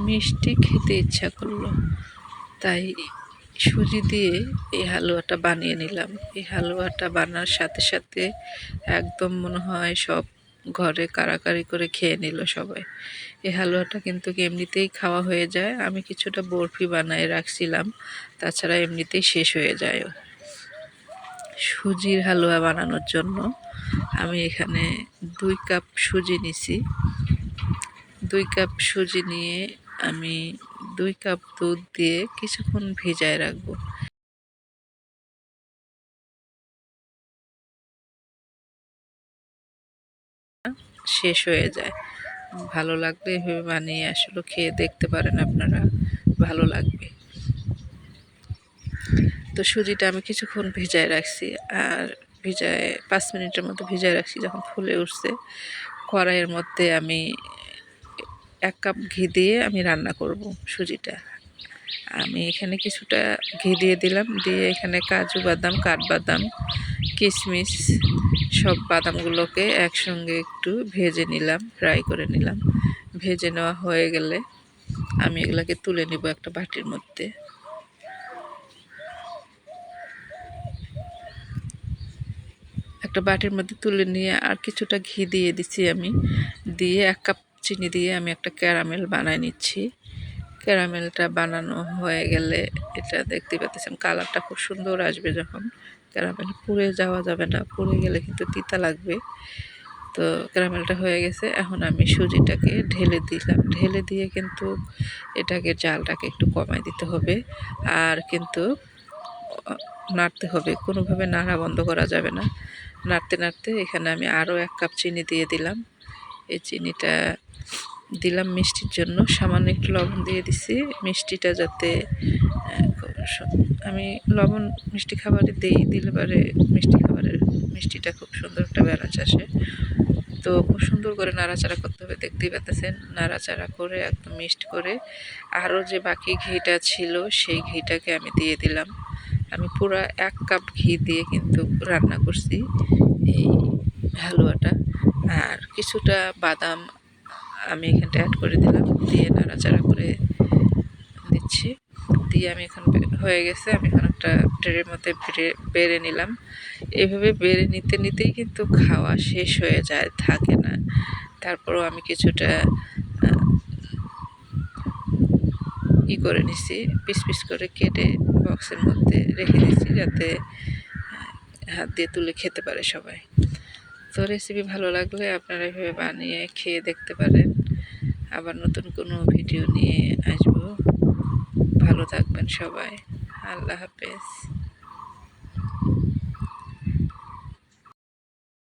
মিষ্টি খেতে ইচ্ছা করলো, তাই সুজি দিয়ে এই হালুয়াটা বানিয়ে নিলাম। এই হালুয়াটা বানার সাথে সাথে একদম মনে হয় সব ঘরে কাড়াকাড়ি করে খেয়ে নিল সবাই। এই হালুয়াটা কিন্তু এমনিতেই খাওয়া হয়ে যায়। আমি কিছুটা বরফি বানায় রাখছিলাম, তাছাড়া এমনিতেই শেষ হয়ে যায়। সুজির হালুয়া বানানোর জন্য আমি এখানে 2 কাপ সুজি নিছি। 2 কাপ সুজি নিয়ে আমি 2 কাপ দুধ দিয়ে কিছুক্ষণ ভিজায় রাখবো। শেষ হয়ে যায়। ভালো লাগবে এভাবে বানিয়ে আসলে খেয়ে দেখতে পারেন আপনারা, ভালো লাগবে। তো সুজিটা আমি কিছুক্ষণ ভিজায় রাখছি, আর ভিজায় 5 মিনিটের মতো ভিজায় রাখছি। যখন ফুলে উঠছে, কড়াইয়ের মধ্যে আমি 1 কাপ ঘি দিয়ে আমি রান্না করব সুজিটা। আমি এখানে কিছুটা ঘি দিয়ে দিলাম, দিয়ে এখানে কাজু বাদাম, কাঠবাদাম, কিশমিশ সব বাদামগুলোকে একসঙ্গে একটু ভেজে নিলাম, ফ্রাই করে নিলাম। ভেজে নেওয়া হয়ে গেলে আমি এগুলাকে তুলে নিব একটা বাটির মধ্যে। একটা বাটির মধ্যে তুলে নিয়ে আর কিছুটা ঘি দিয়ে দিচ্ছি আমি, দিয়ে 1 কাপ চিনি দিয়ে আমি একটা ক্যারামেল বানায় নিচ্ছি। ক্যারামেলটা বানানো হয়ে গেলে এটা দেখতে পাচ্ছেন কালারটা খুব সুন্দর আসবে। যখন ক্যারামেল পুড়ে যাওয়া যাবে না, পুড়ে গেলে কিন্তু তিতা লাগবে। তো ক্যারামেলটা হয়ে গেছে, এখন আমি সুজিটাকে ঢেলে দিলাম। ঢেলে দিয়ে কিন্তু এটাকে জালটাকে একটু কমাই দিতে হবে, আর কিন্তু নাড়তে হবে, কোনোভাবে নাড়া বন্ধ করা যাবে না। নাড়তে নাড়তে এখানে আমি আরও 1 কাপ চিনি দিয়ে দিলাম। এই চিনিটা দিলাম মিষ্টির জন্য, সামান্য একটু লবণ দিয়ে দিছি মিষ্টিটা যাতে আমি লবণ মিষ্টি খাবারে দিলে পরে মিষ্টিটা খুব সুন্দর একটা ব্যালেন্স আসে। তো খুব সুন্দর করে নাড়াচাড়া করতে হবে, দেখতেই পাচ্ছেন। নাড়াচাড়া করে একদম মিক্সড করে আরও যে বাকি ঘিটা ছিল সেই ঘিটাকে আমি দিয়ে দিলাম। আমি পুরো 1 কাপ ঘি দিয়ে কিন্তু রান্না করছি এই হালুয়াটা। আর কিছুটা বাদাম আমি এখানটা অ্যাড করে দিলাম, দিয়ে নাড়াচাড়া করে দিচ্ছি। দিয়ে আমি এখন হয়ে গেছে, আমি এখন একটা ট্রের মধ্যে বেড়ে নিলাম। এইভাবে বেড়ে নিতে নিতেই কিন্তু খাওয়া শেষ হয়ে যায়, থাকে না। তারপরও আমি কিছুটা করে নিছি, পিস পিস করে কেটে বক্সের মধ্যে রেখে দিচ্ছি, যাতে হাত দিয়ে তুলে খেতে পারে সবাই। তো রেসিপি ভালো লাগলে আপনারা এভাবে বানিয়ে খেয়ে দেখতে পারেন। আবার নতুন কোনো ভিডিও নিয়ে আসবো। ভালো থাকবেন সবাই। আল্লাহ হাফেজ।